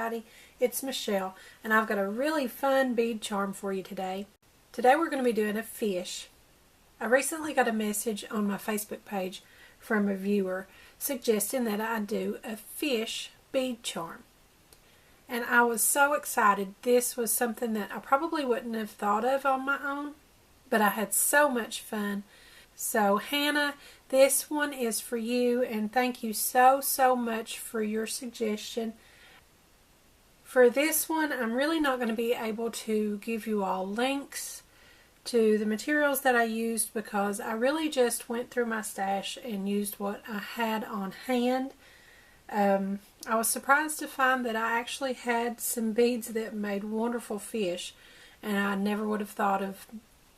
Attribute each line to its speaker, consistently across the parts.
Speaker 1: everybody, it's Michelle, and I've got a really fun bead charm for you today. Today we're going to be doing a fish. I recently got a message on my Facebook page from a viewer suggesting that I do a fish bead charm. And I was so excited. This was something that I probably wouldn't have thought of on my own, but I had so much fun. So Hannah, this one is for you, and thank you so much for your suggestion. For this one, I'm really not going to be able to give you all links to the materials that I used because I really just went through my stash and used what I had on hand. I was surprised to find that I actually had some beads that made wonderful fish, and I never would have thought of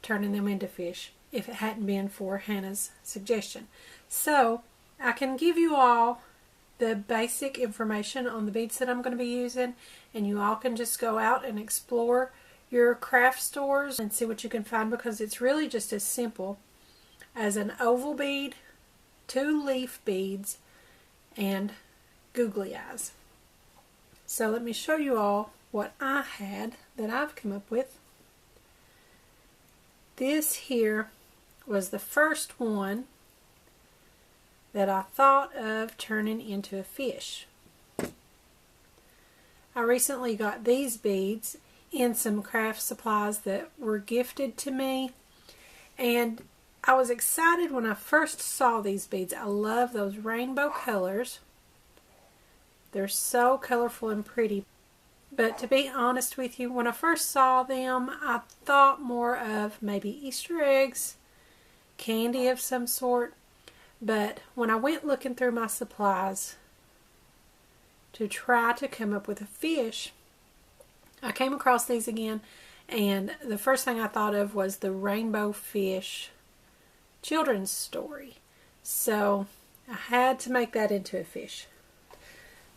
Speaker 1: turning them into fish if it hadn't been for Hannah's suggestion. So I can give you all the basic information on the beads that I'm going to be using, and you all can just go out and explore your craft stores and see what you can find, because it's really just as simple as an oval bead, 2 leaf beads, and googly eyes. So let me show you all what I had that I've come up with. This here was the first one that I thought of turning into a fish. I recently got these beads in some craft supplies that were gifted to me, and I was excited when I first saw these beads. I love those rainbow colors. They're so colorful and pretty. But to be honest with you, when I first saw them, I thought more of maybe Easter eggs, candy of some sort. But when I went looking through my supplies to try to come up with a fish, I came across these again, and the first thing I thought of was the Rainbow Fish children's story. So I had to make that into a fish.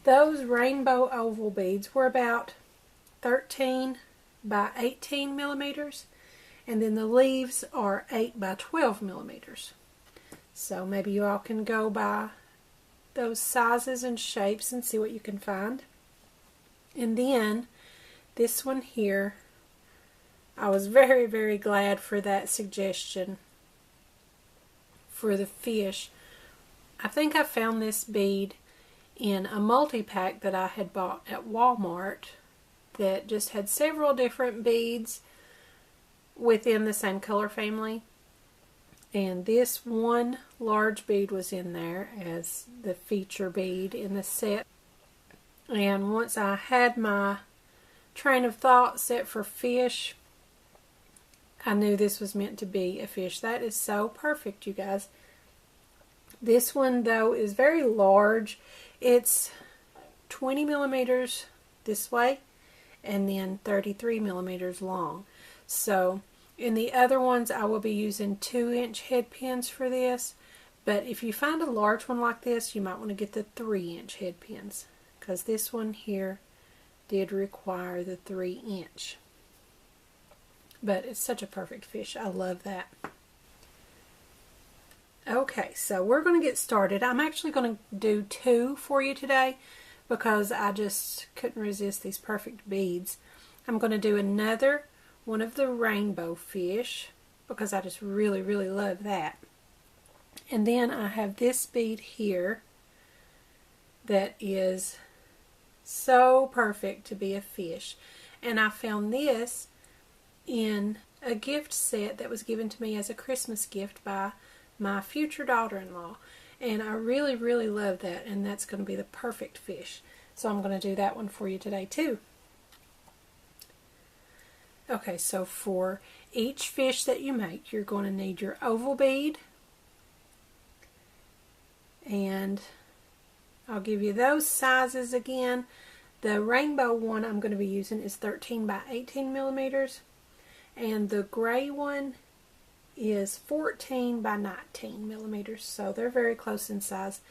Speaker 1: Those rainbow oval beads were about 13 by 18 millimeters, and then the leaves are 8 by 12 millimeters. So maybe you all can go by those sizes and shapes and see what you can find. And then this one here, I was very glad for that suggestion for the fish. I think I found this bead in a multi-pack that I had bought at Walmart that just had several different beads within the same color family. And this one large bead was in there as the feature bead in the set. And once I had my train of thought set for fish, I knew this was meant to be a fish. That is so perfect, you guys. This one, though, is very large. It's 20 millimeters this way and then 33 millimeters long. So in the other ones, I will be using 2-inch head pins for this. But if you find a large one like this, you might want to get the 3-inch head pins, because this one here did require the 3-inch. But it's such a perfect fish. I love that. Okay, so we're going to get started. I'm actually going to do 2 for you today because I just couldn't resist these perfect beads. I'm going to do another one of the rainbow fish because I just really love that. And then I have this bead here that is so perfect to be a fish. And I found this in a gift set that was given to me as a Christmas gift by my future daughter-in-law, and I really love that, and that's going to be the perfect fish. So I'm going to do that one for you today too. Okay, so for each fish that you make, you're going to need your oval bead, and I'll give you those sizes again. The rainbow one I'm going to be using is 13 by 18 millimeters, and the gray one is 14 by 19 millimeters, so they're very close in size.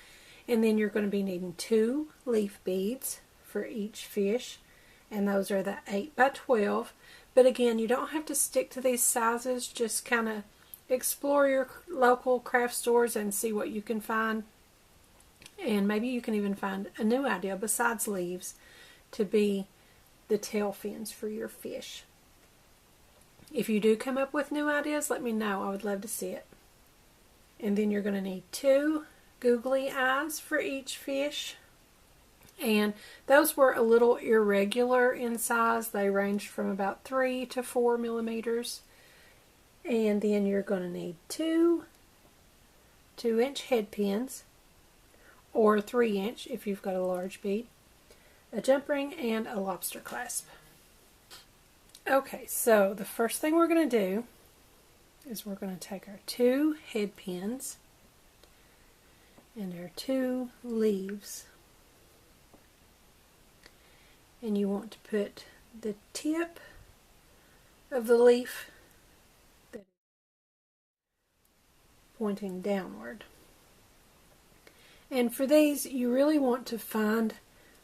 Speaker 1: And then you're going to be needing 2 leaf beads for each fish, and those are the 8 by 12. But again, you don't have to stick to these sizes. Just kind of explore your local craft stores and see what you can find, and maybe you can even find a new idea besides leaves to be the tail fins for your fish. If you do come up with new ideas, let me know. I would love to see it. And then you're going to need 2 googly eyes for each fish. And those were a little irregular in size. They ranged from about 3 to 4 millimeters. And then you're going to need 2 2-inch head pins, or 3-inch if you've got a large bead, a jump ring, and a lobster clasp. Okay, so the first thing we're going to do is we're going to take our 2 head pins and our 2 leaves, and you want to put the tip of the leaf pointing downward. And for these, you really want to find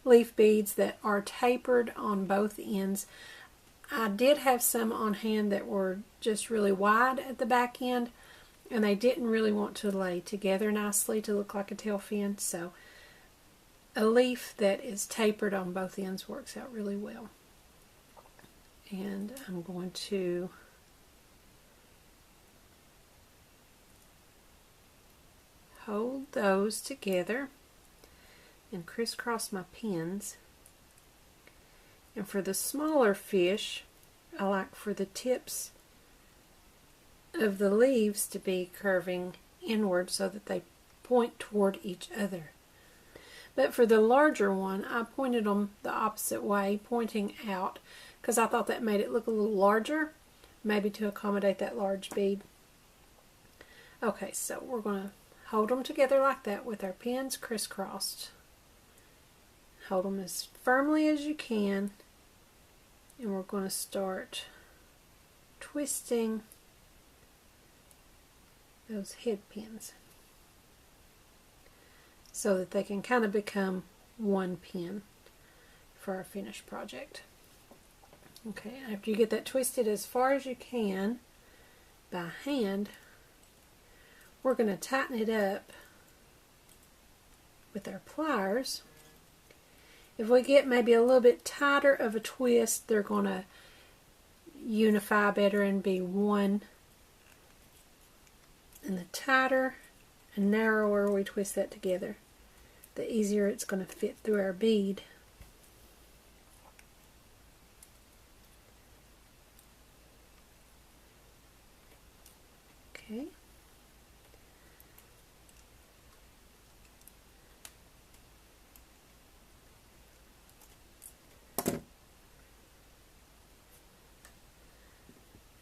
Speaker 1: leaf beads that are tapered on both ends. I did have some on hand that were just really wide at the back end, and they didn't really want to lay together nicely to look like a tail fin, so a leaf that is tapered on both ends works out really well. And I'm going to hold those together and crisscross my pins. And for the smaller fish, I like for the tips of the leaves to be curving inward so that they point toward each other. But for the larger one, I pointed them the opposite way, pointing out, because I thought that made it look a little larger, maybe to accommodate that large bead. Okay, so we're going to hold them together like that with our pins crisscrossed. Hold them as firmly as you can, and we're going to start twisting those head pins so that they can kind of become one pin for our finished project. Okay, after you get that twisted as far as you can by hand, we're going to tighten it up with our pliers. If we get maybe a little bit tighter of a twist, they're going to unify better and be one. And the tighter and narrower we twist that together, the easier it's going to fit through our bead. Okay.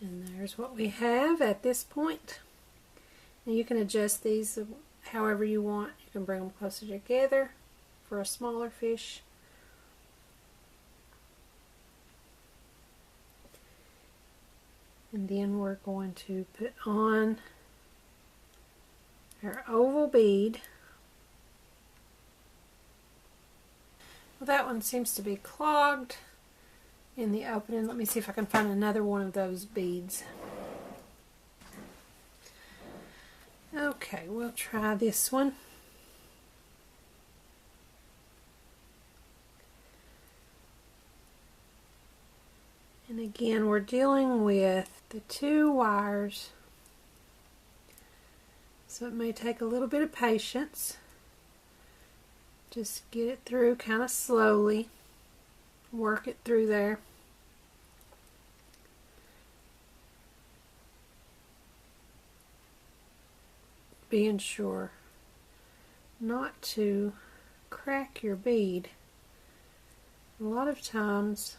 Speaker 1: And there's what we have at this point. And you can adjust these however you want. You can bring them closer together for a smaller fish. And then we're going to put on our oval bead. Well, that one seems to be clogged in the opening. Let me see if I can find another one of those beads. Okay, we'll try this one. And again, we're dealing with the 2 wires, so it may take a little bit of patience. Just get it through kind of slowly. Work it through there. Being sure not to crack your bead. A lot of times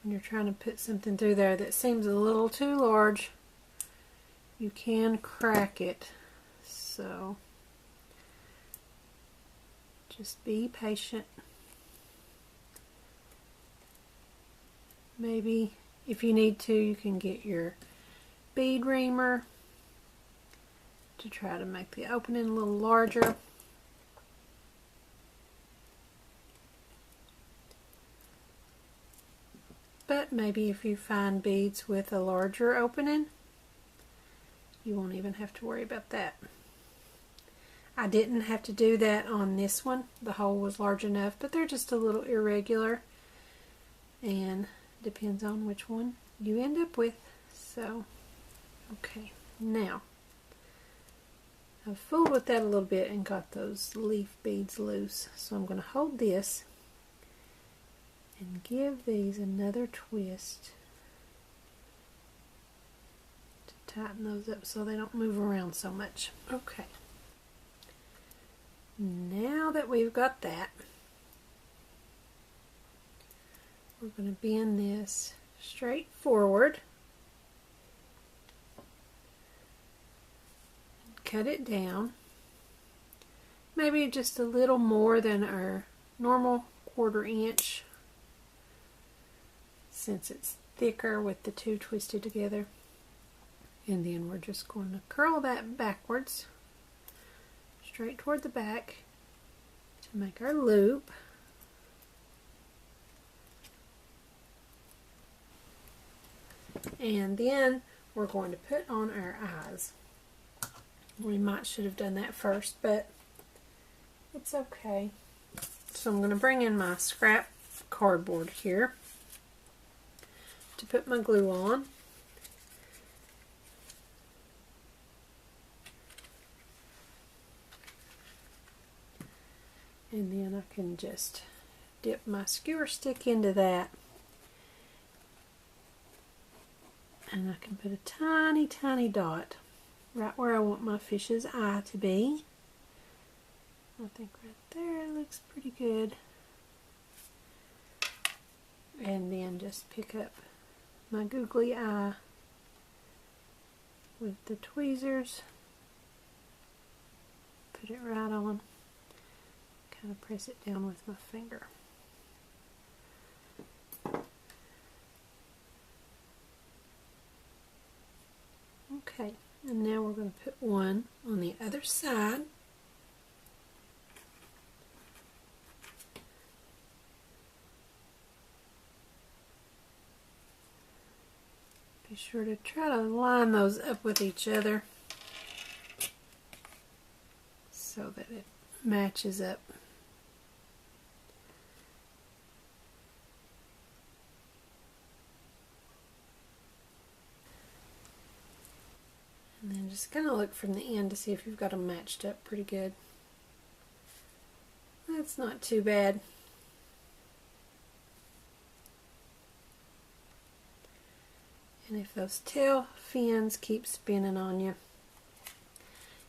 Speaker 1: when you're trying to put something through there that seems a little too large, you can crack it. So just be patient. Maybe if you need to, you can get your bead reamer to try to make the opening a little larger. But maybe if you find beads with a larger opening, you won't even have to worry about that. I didn't have to do that on this one. The hole was large enough, but they're just a little irregular, and depends on which one you end up with. So, okay, now I've fooled with that a little bit and got those leaf beads loose. So I'm going to hold this and give these another twist to tighten those up so they don't move around so much. Okay. Now that we've got that, we're going to bend this straight forward, cut it down, maybe just a little more than our normal 1/4 inch, since it's thicker with the two twisted together. And then we're just going to curl that backwards, straight toward the back, to make our loop. And then we're going to put on our eyes. We might should have done that first, but it's okay. So I'm going to bring in my scrap cardboard here to put my glue on. And then I can just dip my skewer stick into that, and I can put a tiny, tiny dot right where I want my fish's eye to be. I think right there it looks pretty good. And then just pick up my googly eye with the tweezers, put it right on, kind of press it down with my finger. Okay, and now we're going to put one on the other side. Be sure to try to line those up with each other so that it matches up. And then just kind of look from the end to see if you've got them matched up pretty good. That's not too bad. And if those tail fins keep spinning on you,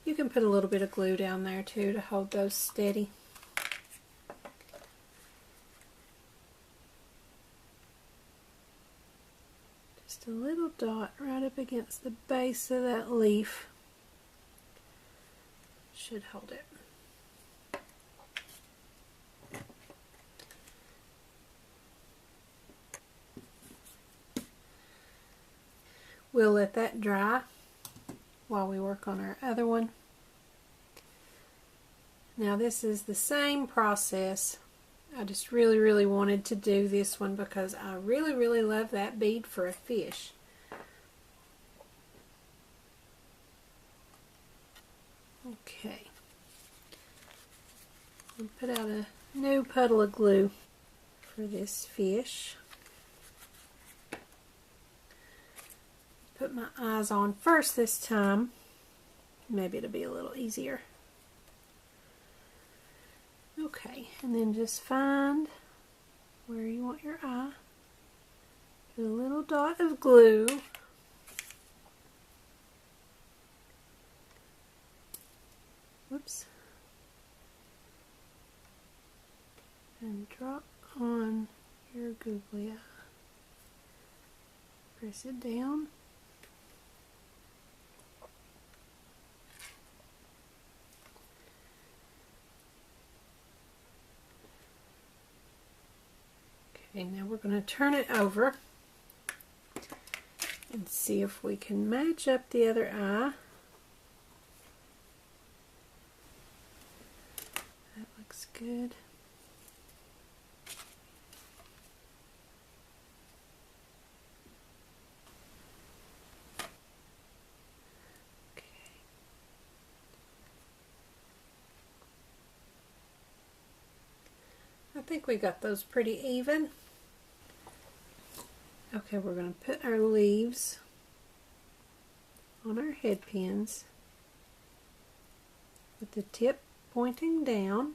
Speaker 1: you can put a little bit of glue down there too to hold those steady. Just a little dot right up against the base of that leaf should hold it. We'll let that dry while we work on our other one. Now this is the same process. I just really wanted to do this one because I really love that bead for a fish. Okay. I'll put out a new puddle of glue for this fish. Put my eyes on first this time. Maybe it'll be a little easier. Okay, and then just find where you want your eye. Put a little dot of glue. Whoops. And drop on your googly eye. Press it down. Okay, now we're going to turn it over and see if we can match up the other eye. That looks good. think we got those pretty even. Okay, we're going to put our leaves on our head pins with the tip pointing down.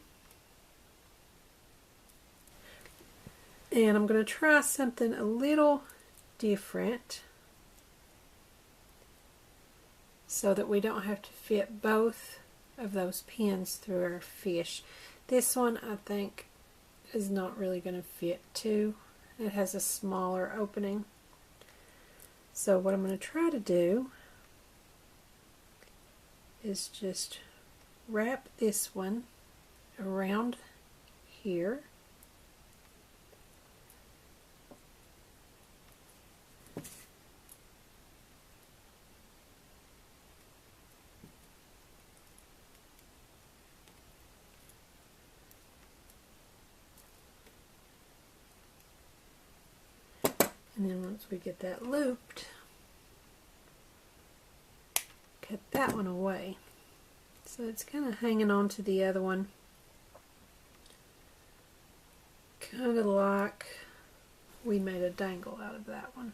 Speaker 1: And I'm going to try something a little different so that we don't have to fit both of those pins through our fish. This one I think is not really going to fit too. It has a smaller opening. So what I'm going to try to do is just wrap this one around here. And then once we get that looped, cut that one away. So it's kind of hanging on to the other one. Kind of like we made a dangle out of that one.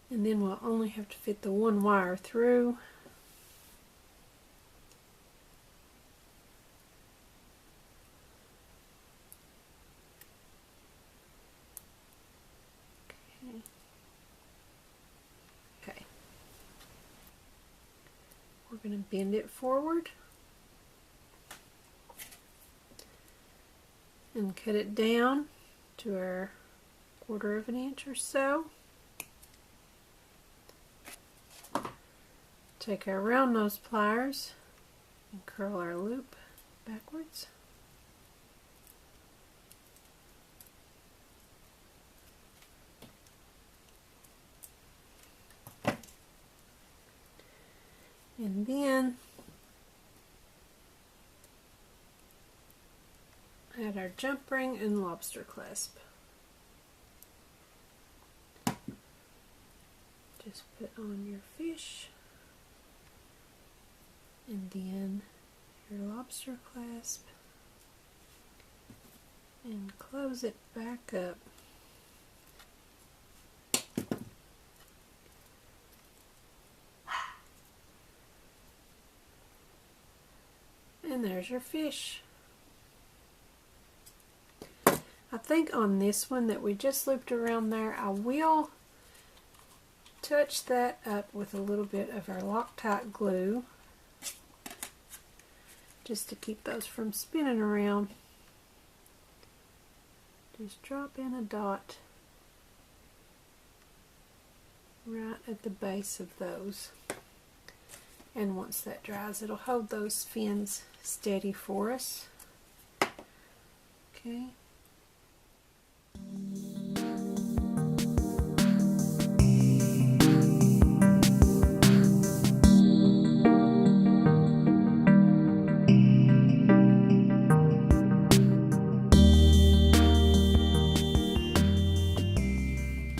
Speaker 1: And then we'll only have to fit the one wire through. Okay. We're going to bend it forward and cut it down to our 1/4 of an inch or so. Take our round nose pliers and curl our loop backwards. And then add our jump ring and lobster clasp. Just put on your fish and then your lobster clasp and close it back up. And there's your fish. I think on this one that we just looped around there, I will touch that up with a little bit of our Loctite glue just to keep those from spinning around. Just drop in a dot right at the base of those. And once that dries, it'll hold those fins steady for us. Okay.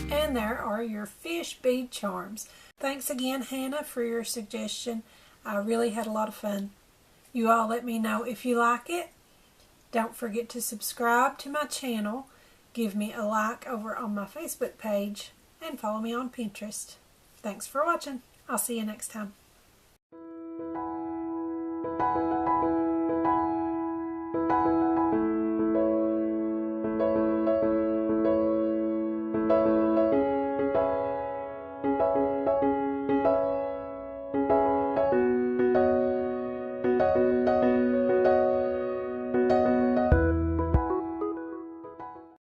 Speaker 1: And there are your fish bead charms. Thanks again, Hannah, for your suggestion. I really had a lot of fun. You all let me know if you like it. Don't forget to subscribe to my channel, give me a like over on my Facebook page, and follow me on Pinterest. Thanks for watching. I'll see you next time.